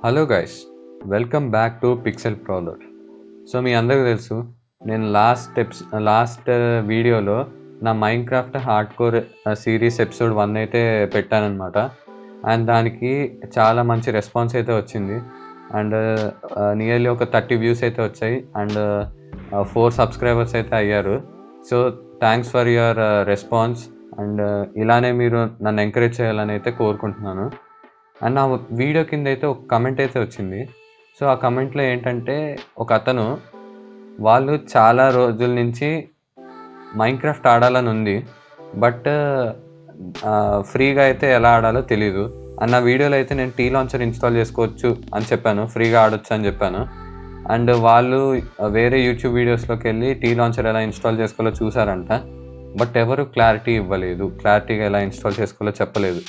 Hello guys, welcome back to pixel prowler. So మీ అందరికీ తెలుసు, నేను లాస్ట్ వీడియోలో నా Minecraft hardcore series episode 1 అయితే పెట్టానన్నమాట. అండ్ దానికి చాలా మంచి రెస్పాన్స్ అయితే వచ్చింది. అండ్ నియర్లీ ఒక 30 వ్యూస్ అయితే వచ్చాయి. అండ్ 4 సబ్స్క్రైబర్స్ అయితే అయ్యారు. So thanks for your response. And ఇలానే మీరు నన్ను ఎంకరేజ్ చేయాలని అయితే కోరుకుంటున్నాను. అండ్ నా వీడియో కింద అయితే ఒక కమెంట్ అయితే వచ్చింది. సో ఆ కమెంట్లో ఏంటంటే, ఒక అతను వాళ్ళు చాలా రోజుల నుంచి మైన్క్రాఫ్ట్ ఆడాలని ఉంది, బట్ ఫ్రీగా అయితే ఎలా ఆడాలో తెలీదు. అండ్ నా వీడియోలో అయితే నేను టీ లాంచర్ ఇన్స్టాల్ చేసుకోవచ్చు అని చెప్పాను, ఫ్రీగా ఆడొచ్చు అని చెప్పాను. అండ్ వాళ్ళు వేరే యూట్యూబ్ వీడియోస్లోకి వెళ్ళి టీ లాంచర్ ఎలా ఇన్స్టాల్ చేసుకోవాలో చూసారంట, బట్ ఎవరు క్లారిటీ ఇవ్వలేదు, క్లారిటీగా ఎలా ఇన్స్టాల్ చేసుకోవాలో చెప్పలేదు.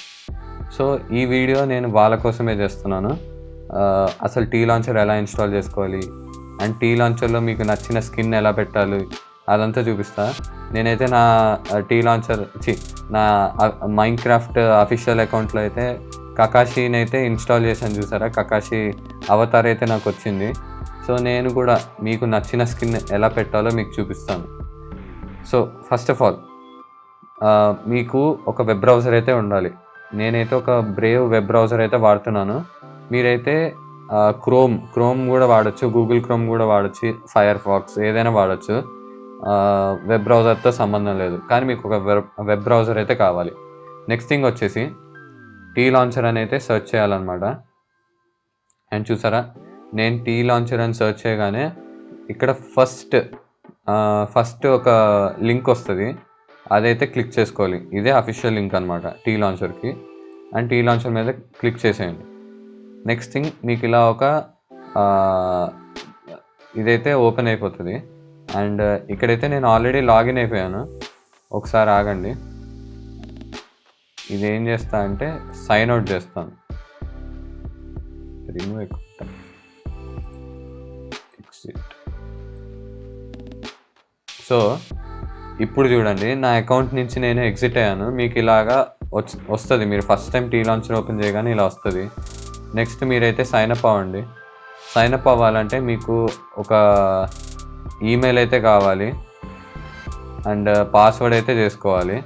సో ఈ వీడియో నేను వాళ్ళ కోసమే చేస్తున్నాను. అసలు టీ లాంచర్ ఎలా ఇన్స్టాల్ చేసుకోవాలి, అండ్ టీ లాంచర్లో మీకు నచ్చిన స్కిన్ ఎలా పెట్టాలి అదంతా చూపిస్తా. నేనైతే నా టీ లాంచర్ నా మైన్క్రాఫ్ట్ అఫీషియల్ అకౌంట్లో అయితే కకాషీని అయితే ఇన్స్టాల్ చేశాను. చూసారా, కకాషీ అవతార్ అయితే నాకు వచ్చింది. సో నేను కూడా మీకు నచ్చిన స్కిన్ ఎలా పెట్టాలో మీకు చూపిస్తాను. సో ఫస్ట్ ఆఫ్ ఆల్ మీకు ఒక వెబ్ బ్రౌజర్ అయితే ఉండాలి. నేనైతే ఒక బ్రేవ్ వెబ్ బ్రౌజర్ అయితే వాడుతున్నాను. మీరైతే క్రోమ్ కూడా వాడచ్చు, గూగుల్ క్రోమ్ కూడా వాడచ్చు, ఫైర్ ఫాక్స్ ఏదైనా వాడచ్చు. వెబ్ బ్రౌజర్తో సంబంధం లేదు, కానీ మీకు ఒక వెబ్ బ్రౌజర్ అయితే కావాలి. నెక్స్ట్ థింగ్ వచ్చేసి టీ లాంచర్ అని అయితే సెర్చ్ చేయాలన్నమాట. అండ్ చూసారా, నేను టీ లాంచర్ అని సెర్చ్ చేయగానే ఇక్కడ ఫస్ట్ ఒక లింక్ వస్తుంది, అదైతే క్లిక్ చేసుకోవాలి. ఇదే అఫీషియల్ లింక్ అనమాట టీ లాంచర్కి. అండ్ టీ లాంచర్ మీద క్లిక్ చేసేయండి. నెక్స్ట్ థింగ్, మీకు ఇలా ఒక ఇదైతే ఓపెన్ అయిపోతుంది. అండ్ ఇక్కడైతే నేను ఆల్రెడీ లాగిన్ అయిపోయాను. ఒకసారి ఆగండి, ఇదేం చేస్తా అంటే సైన్ అవుట్ చేస్తాను. Remove exit. సో ఇప్పుడు చూడండి, నా అకౌంట్ నుంచి నేను ఎగ్జిట్ అయ్యాను. మీకు ఇలాగా వస్తుంది, మీరు first time T launcher open చేయగానే ఇలా వస్తుంది. నెక్స్ట్ మీరైతే సైన్అప్ అవ్వండి. సైన్అప్ అవ్వాలంటే మీకు ఒక ఈమెయిల్ అయితే కావాలి, అండ్ పాస్వర్డ్ అయితే చేసుకోవాలి.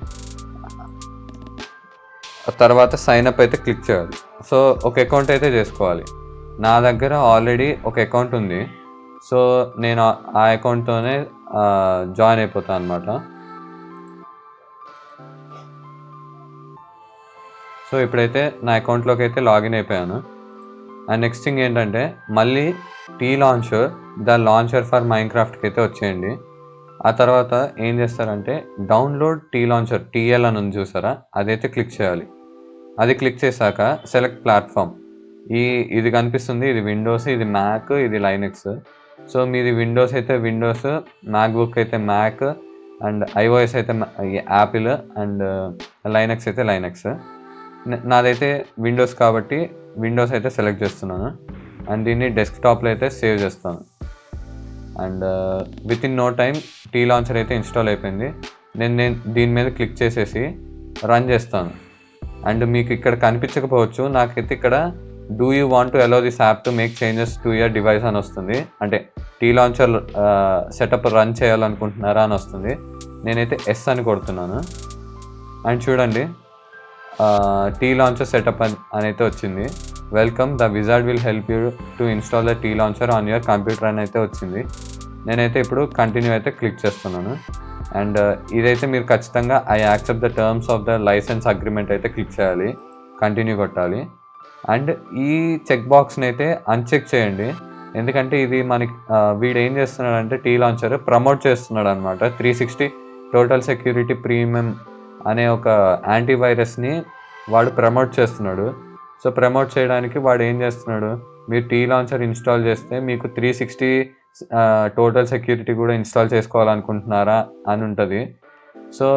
తర్వాత సైన్అప్ అయితే క్లిక్ చేయాలి. సో ఒక అకౌంట్ అయితే చేసుకోవాలి. నా దగ్గర ఆల్రెడీ ఒక అకౌంట్ ఉంది, సో నేను ఆ అకౌంట్తోనే జాయిన్ అయిపోతాను అనమాట. సో ఇప్పుడైతే నా అకౌంట్లోకి అయితే లాగిన్ అయిపోయాను. అండ్ నెక్స్ట్ థింగ్ ఏంటంటే, మళ్ళీ T launcher the launcher for మైన్క్రాఫ్ట్కి అయితే వచ్చేయండి. ఆ తర్వాత ఏం చేస్తారంటే, డౌన్లోడ్ టీ లాంచర్ టీఎల్ అని ఉంది చూసారా, అదైతే క్లిక్ చేయాలి. అది క్లిక్ చేశాక సెలెక్ట్ ప్లాట్ఫామ్, ఇది కనిపిస్తుంది, ఇది విండోస్, ఇది మ్యాక్, ఇది లైనక్స్. సో మీది విండోస్ అయితే విండోస్, మ్యాక్బుక్ అయితే మ్యాక్, అండ్ ఐఓఎస్ అయితే యాపిల్, అండ్ లైనక్స్ అయితే లైనక్స్. నాదైతే విండోస్ కాబట్టి విండోస్ అయితే సెలెక్ట్ చేస్తున్నాను. అండ్ దీన్ని డెస్క్టాప్లో అయితే సేవ్ చేస్తాను. And within no time T launcher అయితే ఇన్స్టాల్ అయిపోయింది. నేను దీని మీద క్లిక్ చేసేసి రన్ చేస్తాను. అండ్ మీకు ఇక్కడ కనిపించకపోవచ్చు, నాకైతే ఇక్కడ do you want to allow this app to make changes to your device అని వస్తుంది. అంటే టీ లాంచర్ సెటప్ రన్ చేయాలనుకుంటున్నారా అని వస్తుంది. నేనైతే ఎస్ అని కొడుతున్నాను. అండ్ చూడండి, టీ లాంచర్ సెటప్ అని అయితే వచ్చింది. Welcome, the wizard will help you to install the T launcher on your computer అని అయితే వచ్చింది. నేనైతే ఇప్పుడు కంటిన్యూ అయితే క్లిక్ చేస్తున్నాను. అండ్ ఇదైతే మీరు ఖచ్చితంగా I accept the terms of the license agreement అయితే క్లిక్ చేయాలి, కంటిన్యూ కొట్టాలి. అండ్ ఈ చెక్ బాక్స్ని అయితే అన్చెక్ చేయండి, ఎందుకంటే ఇది మనకి వీడు ఏం చేస్తున్నాడంటే టీ లాంచర్ ప్రమోట్ చేస్తున్నాడు అనమాట. 360 టోటల్ సెక్యూరిటీ ప్రీమియం అనే ఒక యాంటీవైరస్ని వాడు ప్రమోట్ చేస్తున్నాడు. సో ప్రమోట్ చేయడానికి వాడు ఏం చేస్తున్నాడు, మీరు టీ లాంచర్ ఇన్స్టాల్ చేస్తే మీకు 360 టోటల్ సెక్యూరిటీ కూడా ఇన్స్టాల్ చేసుకోవాలనుకుంటున్నారా అని ఉంటుంది. సో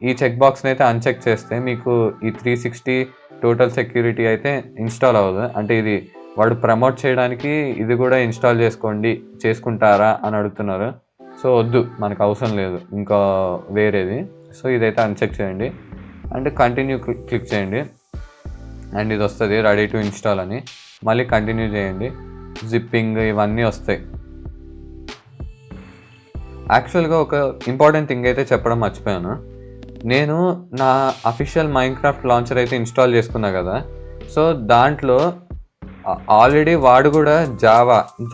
ఈ చెక్ బాక్స్ని అయితే అన్చెక్ చేస్తే మీకు ఈ 360 టోటల్ సెక్యూరిటీ అయితే ఇన్స్టాల్ అవ్వదు. అంటే ఇది వాడు ప్రమోట్ చేయడానికి ఇది కూడా ఇన్స్టాల్ చేసుకుంటారా అని అడుగుతున్నారు. సో వద్దు, మనకు అవసరం లేదు ఇంకా వేరేది. సో ఇదైతే అన్చెక్ చేయండి అండ్ కంటిన్యూ క్లిక్ చేయండి. అండ్ ఇది వస్తుంది రెడీ టు ఇన్స్టాల్ అని. మళ్ళీ కంటిన్యూ చేయండి. జిప్పింగ్ ఇవన్నీ వస్తాయి. యాక్చువల్గా ఒక ఇంపార్టెంట్ థింగ్ అయితే చెప్పడం మర్చిపోయాను. నేను నా అఫీషియల్ మైన్‌క్రాఫ్ట్ లాంచర్ అయితే ఇన్స్టాల్ చేసుకున్నా కదా. సో దాంట్లో ఆల్రెడీ వాడు కూడా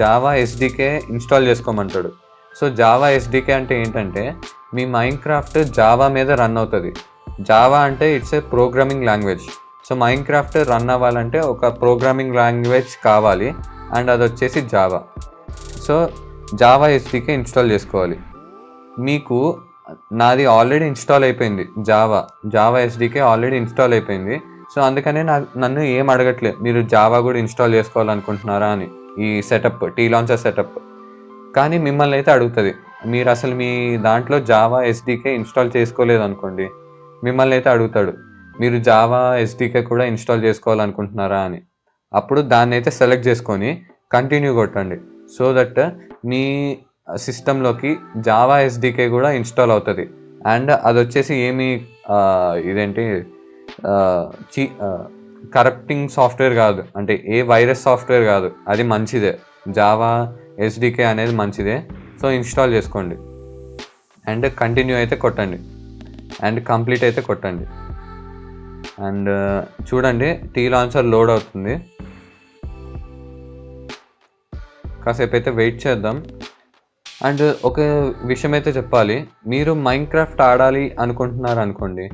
జావా ఎస్‌డికే ఇన్స్టాల్ చేసుకోమంటాడు. సో జావా ఎస్‌డికే అంటే ఏంటంటే మీ మైన్‌క్రాఫ్ట్ జావా మీద రన్ అవుతుంది. జావా అంటే it's a programming language. So Minecraft run అవ్వాలంటే ఒక ప్రోగ్రామింగ్ లాంగ్వేజ్ కావాలి. అండ్ అది వచ్చేసి Java. So Java SDK install చేసుకోవాలి. మీకు నాది ఆల్రెడీ ఇన్స్టాల్ అయిపోయింది. జావా ఎస్‌డికే ఆల్రెడీ ఇన్స్టాల్ అయిపోయింది. సో అందుకనే నన్ను ఏం అడగట్లేదు మీరు జావా కూడా ఇన్స్టాల్ చేసుకోవాలనుకుంటున్నారా అని. ఈ సెటప్ టీ లాంచర్ సెటప్. కానీ మిమ్మల్ని అయితే అడుగుతుంది. మీరు అసలు మీ దాంట్లో జావా ఎస్‌డికే ఇన్స్టాల్ చేసుకోలేదనుకోండి, మిమ్మల్ని అయితే అడుగుతాడు. మీరు జావా ఎస్‌డికే కూడా ఇన్స్టాల్ చేసుకోవాలనుకుంటున్నారా అని. అప్పుడు దాన్ని అయితే సెలెక్ట్ చేసుకొని కంటిన్యూ కొట్టండి. సో దట్ మీ సిస్టంలోకి జావా ఎస్‌డికే కూడా ఇన్స్టాల్ అవుతుంది. అండ్ అది వచ్చేసి ఏమి ఇదేంటి కరప్టింగ్ సాఫ్ట్వేర్ కాదు. అంటే ఏ వైరస్ సాఫ్ట్వేర్ కాదు. అది మంచిదే. జావా ఎస్‌డికే అనేది మంచిదే. సో ఇన్స్టాల్ చేసుకోండి. అండ్ కంటిన్యూ అయితే కొట్టండి. అండ్ కంప్లీట్ అయితే కొట్టండి. అండ్ చూడండి టీ లాంచర్ లోడ్ అవుతుంది. కాసేపు అయితే వెయిట్ చేద్దాం. అండ్ ఒక విషయం అయితే చెప్పాలి. మీరు మైన్‌క్రాఫ్ట్ ఆడాలి అనుకుంటున్నారు అనుకోండి,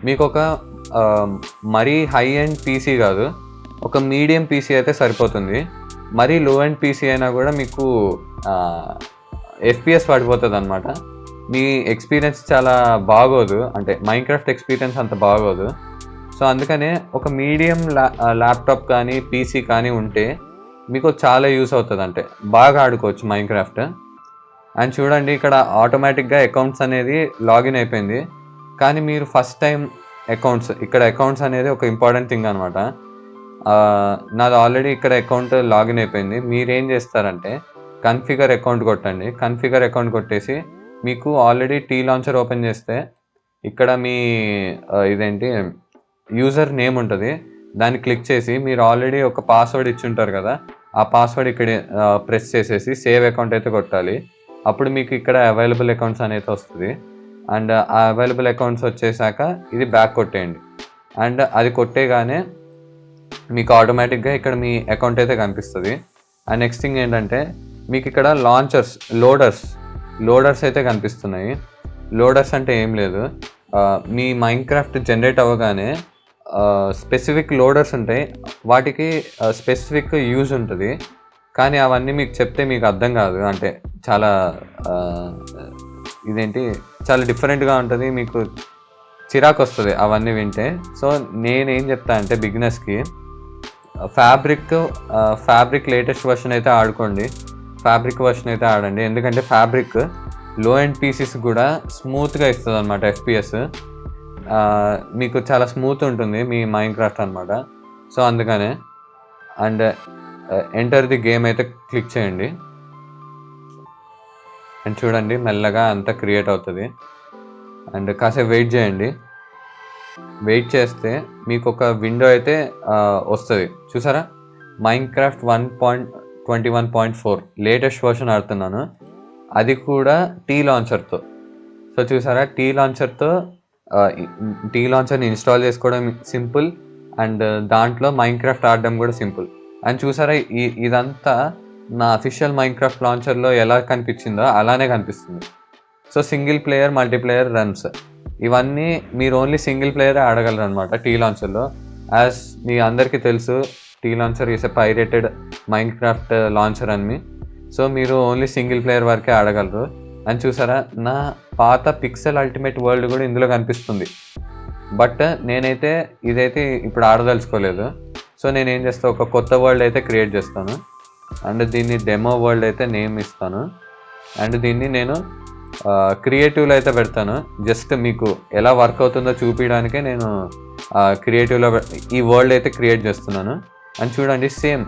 మీకు ఒక మరీ హై ఎండ్ పీసీ కాదు, ఒక మీడియం పీసీ అయితే సరిపోతుంది. మరీ లో ఎండ్ పీసీ అయినా కూడా మీకు ఎఫ్పిఎస్ పడిపోతుంది అనమాట. మీ ఎక్స్పీరియన్స్ చాలా బాగోదు. అంటే మైన్‌క్రాఫ్ట్ ఎక్స్పీరియన్స్ అంత బాగోదు. సో అందుకనే ఒక మీడియం ల్యాప్టాప్ కానీ పీసీ కానీ ఉంటే మీకు చాలా యూస్ అవుతుంది. అంటే బాగా ఆడుకోవచ్చు మైన్‌క్రాఫ్ట్. అండ్ చూడండి ఇక్కడ ఆటోమేటిక్గా అకౌంట్స్ అనేది లాగిన్ అయిపోయింది. కానీ మీరు ఫస్ట్ టైం ఇక్కడ అకౌంట్స్ అనేది ఒక ఇంపార్టెంట్ థింగ్ అనమాట. నాది ఆల్రెడీ ఇక్కడ అకౌంట్ లాగిన్ అయిపోయింది. మీరేం చేస్తారంటే కన్ఫిగర్ అకౌంట్ కొట్టండి. కన్ఫిగర్ అకౌంట్ కొట్టేసి మీకు ఆల్రెడీ టీ లాంచర్ ఓపెన్ చేస్తే ఇక్కడ మీ ఇదేంటి యూజర్ నేమ్ ఉంటుంది. దాన్ని క్లిక్ చేసి మీరు ఆల్రెడీ ఒక పాస్వర్డ్ ఇచ్చి ఉంటారు కదా, ఆ పాస్వర్డ్ ఇక్కడ ప్రెస్ చేసేసి సేవ్ అకౌంట్ అయితే కొట్టాలి. అప్పుడు మీకు ఇక్కడ అవైలబుల్ అకౌంట్స్ అనేది వస్తుంది. అండ్ ఆ అవైలబుల్ అకౌంట్స్ వచ్చేసాక ఇది బ్యాక్ కొట్టేయండి. అండ్ అది కొట్టేగానే మీకు ఆటోమేటిక్గా ఇక్కడ మీ అకౌంట్ అయితే కనిపిస్తుంది. అండ్ నెక్స్ట్ థింగ్ ఏంటంటే మీకు ఇక్కడ లోడర్స్ అయితే కనిపిస్తున్నాయి. లోడర్స్ అంటే ఏం లేదు, మీ మైన్‌క్రాఫ్ట్ జనరేట్ అవ్వగానే స్పెసిఫిక్ లోడర్స్ ఉంటాయి. వాటికి స్పెసిఫిక్ యూజ్ ఉంటుంది. కానీ అవన్నీ మీకు చెప్తే మీకు అర్థం కాదు. అంటే చాలా చాలా డిఫరెంట్గా ఉంటుంది. మీకు చిరాకు వస్తుంది అవన్నీ వింటే. సో నేనేం చెప్తా అంటే బిగినర్స్కి ఫ్యాబ్రిక్ లేటెస్ట్ వర్షన్ అయితే ఆడుకోండి. ఫ్యాబ్రిక్ వర్షన్ అయితే ఆడండి. ఎందుకంటే ఫ్యాబ్రిక్ లో ఎండ్ పీసెస్ కూడా స్మూత్గా ఇస్తుంది అనమాట. ఎఫ్పిఎస్ మీకు చాలా స్మూత్ ఉంటుంది మీ మైన్‌క్రాఫ్ట్ అనమాట. సో అందుకనే. అండ్ ఎంటర్ ది గేమ్ అయితే క్లిక్ చేయండి. అండ్ చూడండి మెల్లగా అంతా క్రియేట్ అవుతుంది. అండ్ కాసేపు వెయిట్ చేయండి. వెయిట్ చేస్తే మీకు ఒక విండో అయితే వస్తుంది. చూసారా, మైన్‌క్రాఫ్ట్ 1.21.4 లేటెస్ట్ వర్షన్ ఆడుతున్నాను. అది కూడా టీ లాంచర్తో. సో చూసారా, టీ లాంచర్ని ఇన్స్టాల్ చేసుకోవడం సింపుల్. అండ్ దాంట్లో మైన్‌క్రాఫ్ట్ ఆడడం కూడా సింపుల్. అండ్ చూసారా, ఇదంతా నా అఫీషియల్ మైన్‌క్రాఫ్ట్ లాంచర్లో ఎలా కనిపించిందో అలానే కనిపిస్తుంది. So single player, multiplayer runs ఇవన్నీ మీరు ఓన్లీ సింగిల్ ప్లేయరే ఆడగలరు అనమాట టీ లాంచర్లో. యాజ్ మీ అందరికీ తెలుసు, T launcher is a pirated Minecraft launcher అని. సో మీరు ఓన్లీ సింగిల్ ప్లేయర్ వరకే ఆడగలరు. అని చూసారా, నా పాత పిక్సెల్ అల్టిమేట్ వరల్డ్ కూడా ఇందులో కనిపిస్తుంది. బట్ నేనైతే ఇదైతే ఇప్పుడు ఆడదలుచుకోలేదు. సో నేనేం చేస్తాను, ఒక కొత్త వరల్డ్ అయితే క్రియేట్ చేస్తాను. అండ్ దీన్ని డెమో వరల్డ్ అయితే నేమ్ ఇస్తాను. అండ్ దీన్ని నేను క్రియేటివ్లో అయితే పెడతాను. జస్ట్ మీకు ఎలా వర్క్ అవుతుందో చూపించడానికే నేను క్రియేటివ్లో ఈ వరల్డ్ అయితే క్రియేట్ చేస్తున్నాను. అండ్ చూడండి, సేమ్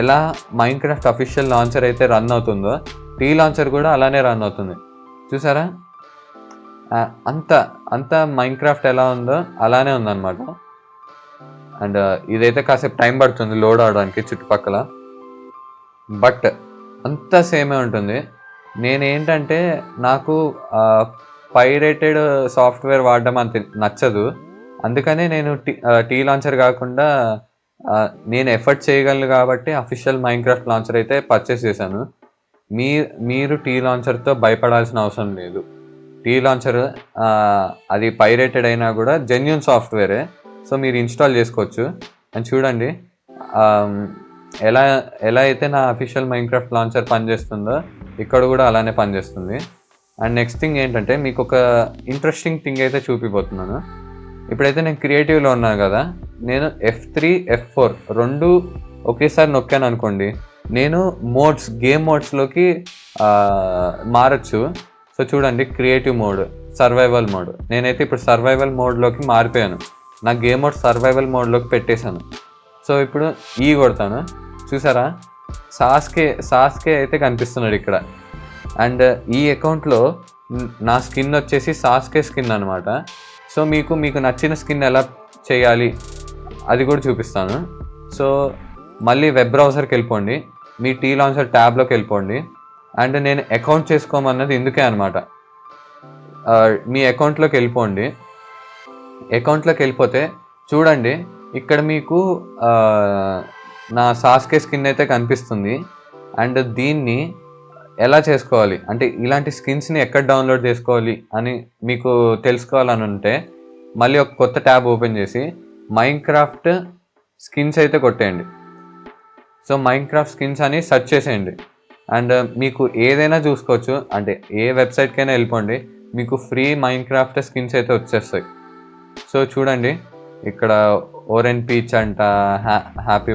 ఎలా మైన్‌క్రాఫ్ట్ అఫీషియల్ లాంచర్ అయితే రన్ అవుతుందో టీ లాంచర్ కూడా అలానే రన్ అవుతుంది. చూసారా, అంత మైన్‌క్రాఫ్ట్ ఎలా ఉందో అలానే ఉందన్నమాట. అండ్ ఇదైతే కాసేపు టైం పడుతుంది లోడ్ అవడానికి చుట్టుపక్కల, బట్ అంతా సేమే ఉంటుంది. నేనేంటంటే నాకు పైరేటెడ్ సాఫ్ట్వేర్ వాడడం అంత నచ్చదు. అందుకనే నేను టీ లాంచర్ కాకుండా నేను ఎఫర్ట్ చేయగలను కాబట్టి అఫీషియల్ మైన్‌క్రాఫ్ట్ లాంచర్ అయితే పర్చేస్ చేశాను. మీరు టీ లాంచర్‌తో భయపడాల్సిన అవసరం లేదు. టీ లాంచర్ అది పైరేటెడ్ అయినా కూడా జెన్యూన్ సాఫ్ట్వేరే. సో మీరు ఇన్‌స్టాల్ చేసుకోవచ్చు. అండ్ చూడండి ఎలా ఎలా అయితే నా అఫీషియల్ మైన్‌క్రాఫ్ట్ లాంచర్ పనిచేస్తుందో ఇక్కడ కూడా అలానే పనిచేస్తుంది. అండ్ నెక్స్ట్ థింగ్ ఏంటంటే మీకు ఒక ఇంట్రెస్టింగ్ థింగ్ అయితే చూపిపోతున్నాను. ఇప్పుడైతే నేను క్రియేటివ్‌లో ఉన్నాను కదా, నేను F3, F4 2 ఒకేసారి నొక్కాను అనుకోండి, నేను గేమ్ మోడ్స్‌లోకి మారచ్చు. సో చూడండి, క్రియేటివ్ మోడ్, సర్వైవల్ మోడ్. నేనైతే ఇప్పుడు సర్వైవల్ మోడ్లోకి మారిపోయాను. నా గేమ్ మోడ్ సర్వైవల్ మోడ్లోకి పెట్టేశాను. సో ఇప్పుడు కొడతాను, చూసారా, సాస్కే అయితే కనిపిస్తున్నాడు ఇక్కడ. అండ్ ఈ అకౌంట్లో నా స్కిన్ వచ్చేసి సాస్కే స్కిన్ అనమాట. సో మీకు నచ్చిన స్కిన్ ఎలా చేయాలి అది కూడా చూపిస్తాను. సో మళ్ళీ వెబ్ బ్రౌజర్కి వెళ్ళిపోండి, మీ టీ లాంచర్ ట్యాబ్లోకి వెళ్ళిపోండి. అండ్ నేను అకౌంట్ చేసుకోమన్నది ఇందుకే అనమాట. మీ అకౌంట్లోకి వెళ్ళిపోండి. అకౌంట్లోకి వెళ్ళిపోతే చూడండి, ఇక్కడ మీకు నా సాస్కే స్కిన్ అయితే కనిపిస్తుంది. అండ్ దీన్ని ఎలా చేసుకోవాలి అంటే ఇలాంటి స్కిన్స్ని ఎక్కడ డౌన్లోడ్ చేసుకోవాలి అని మీకు తెలుసుకోవాలని ఉంటే మళ్ళీ ఒక కొత్త ట్యాబ్ ఓపెన్ చేసి మైన్‌క్రాఫ్ట్ స్కిన్స్ అయితే కొట్టేయండి. సో మైన్‌క్రాఫ్ట్ స్కిన్స్ అని సెర్చ్ చేసేయండి. అండ్ మీకు ఏదైనా చూసుకోవచ్చు, అంటే ఏ వెబ్సైట్కైనా వెళ్ళిపోండి, మీకు ఫ్రీ మైన్‌క్రాఫ్ట్ స్కిన్స్ అయితే వచ్చేస్తాయి. సో చూడండి, ఇక్కడ ఓరెన్ పీచ్ అంట, హ్యాపీ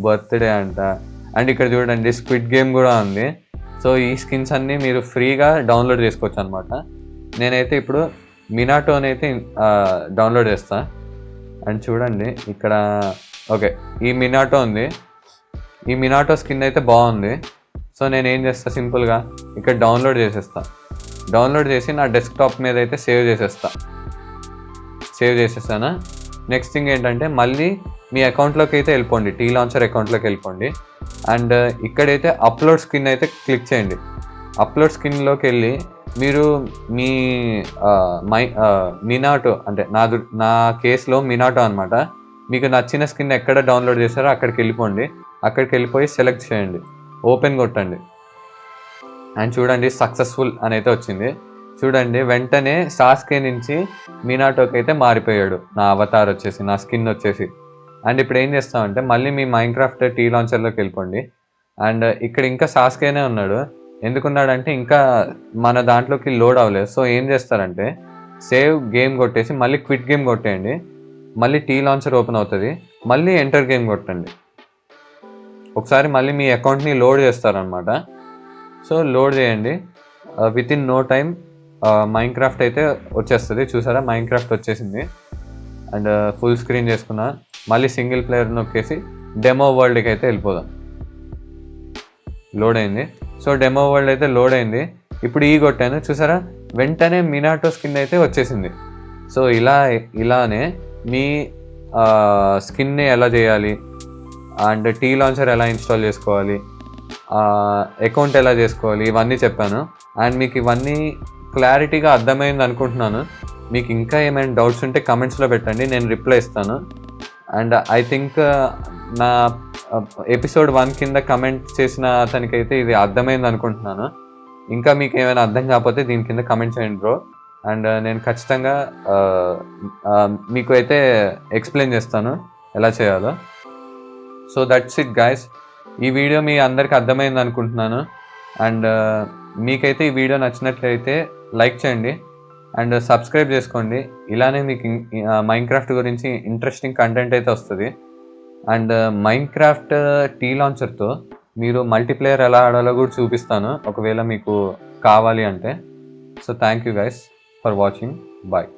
బర్త్డే అంట. అండ్ ఇక్కడ చూడండి స్క్విడ్ గేమ్ కూడా ఉంది. సో ఈ స్కిన్స్ అన్నీ మీరు ఫ్రీగా డౌన్లోడ్ చేసుకోవచ్చు అనమాట. నేనైతే ఇప్పుడు మినాటోని అయితే డౌన్లోడ్ చేస్తాను. అండ్ చూడండి ఇక్కడ ఓకే, ఈ మినాటో ఉంది. ఈ మినాటో స్కిన్ అయితే బాగుంది. సో నేను ఏం చేస్తాను, సింపుల్గా ఇక్కడ డౌన్లోడ్ చేసి నా డెస్క్టాప్ మీద అయితే సేవ్ చేసేసాను. నెక్స్ట్ థింగ్ ఏంటంటే మళ్ళీ మీ అకౌంట్లోకి అయితే వెళ్ళిపోండి, టీ లాంచర్ అకౌంట్లోకి వెళ్ళిపోండి. అండ్ ఇక్కడైతే అప్లోడ్ స్కిన్ అయితే క్లిక్ చేయండి. అప్లోడ్ స్కిన్లోకి వెళ్ళి మీరు మీ మినాటో, అంటే నా కేసులో మినాటో అనమాట, మీకు నచ్చిన స్కిన్ ఎక్కడ డౌన్లోడ్ చేస్తారో అక్కడికి వెళ్ళిపోండి. అక్కడికి వెళ్ళిపోయి సెలెక్ట్ చేయండి, ఓపెన్ కొట్టండి. అండ్ చూడండి సక్సెస్ఫుల్ అని అయితే వచ్చింది. చూడండి వెంటనే సాస్కే నుంచి మినాటోకి అయితే మారిపోయాడు నా అవతార్ వచ్చేసి, నా స్కిన్ వచ్చేసి. అండ్ ఇప్పుడు ఏం చేస్తామంటే మళ్ళీ మీ మైన్‌క్రాఫ్ట్ టీ లాంచర్లోకి వెళ్ళిపోండి. అండ్ ఇక్కడ ఇంకా సాస్కేనే ఉన్నాడు. ఎందుకున్నాడంటే ఇంకా మన దాంట్లోకి లోడ్ అవ్వలేదు. సో ఏం చేస్తారంటే సేవ్ గేమ్ కొట్టేసి మళ్ళీ క్విట్ గేమ్ కొట్టేయండి. మళ్ళీ టీ లాంచర్ ఓపెన్ అవుతుంది, మళ్ళీ ఎంటర్ గేమ్ కొట్టండి. ఒకసారి మళ్ళీ మీ అకౌంట్ని లోడ్ చేస్తారనమాట. సో లోడ్ చేయండి, within no time Minecraft అయితే వచ్చేస్తుంది. చూసారా, మైన్‌క్రాఫ్ట్ వచ్చేసింది. అండ్ ఫుల్ స్క్రీన్ చేసుకున్నా, మళ్ళీ సింగిల్ ప్లేయర్ నొక్కేసి డెమో వరల్డ్కి అయితే వెళ్ళిపోదాం. లోడ్ అయింది. సో డెమో వరల్డ్ అయితే లోడ్ అయింది. ఇప్పుడు కొట్టాను, చూసారా, వెంటనే మినాటో స్కిన్ అయితే వచ్చేసింది. సో ఇలానే మీ స్కిన్ని ఎలా చేయాలి, అండ్ టీ లాంచర్ ఎలా ఇన్స్టాల్ చేసుకోవాలి, అకౌంట్ ఎలా చేసుకోవాలి, ఇవన్నీ చెప్పాను. అండ్ మీకు ఇవన్నీ క్లారిటీగా అర్థమైంది అనుకుంటున్నాను. మీకు ఇంకా ఏమైనా డౌట్స్ ఉంటే కమెంట్స్లో పెట్టండి, నేను రిప్లై ఇస్తాను. అండ్ ఐ థింక్ నా ఎపిసోడ్ 1 కింద కమెంట్ చేసిన అతనికైతే ఇది అర్థమైంది అనుకుంటున్నాను. ఇంకా మీకు ఏమైనా అర్థం కాకపోతే దీని కింద కమెంట్ చేయండి బ్రో. అండ్ నేను ఖచ్చితంగా మీకు అయితే ఎక్స్ప్లెయిన్ చేస్తాను ఎలా చేయాలో. So that's it guys. ఈ వీడియో మీ అందరికి అర్థమైంది అనుకుంటున్నాను. అండ్ మీకైతే ఈ వీడియో నచ్చినట్లయితే లైక్ చేయండి అండ్ సబ్స్క్రైబ్ చేసుకోండి. ఇలానే మీకు మైన్‌క్రాఫ్ట్ గురించి ఇంట్రెస్టింగ్ కంటెంట్ అయితే వస్తుంది. అండ్ మైన్‌క్రాఫ్ట్ టీ లాంచర్తో మీరు మల్టీప్లేయర్ ఎలా ఆడాలో కూడా చూపిస్తాను, ఒకవేళ మీకు కావాలి అంటే. So thank you guys for watching. Bye.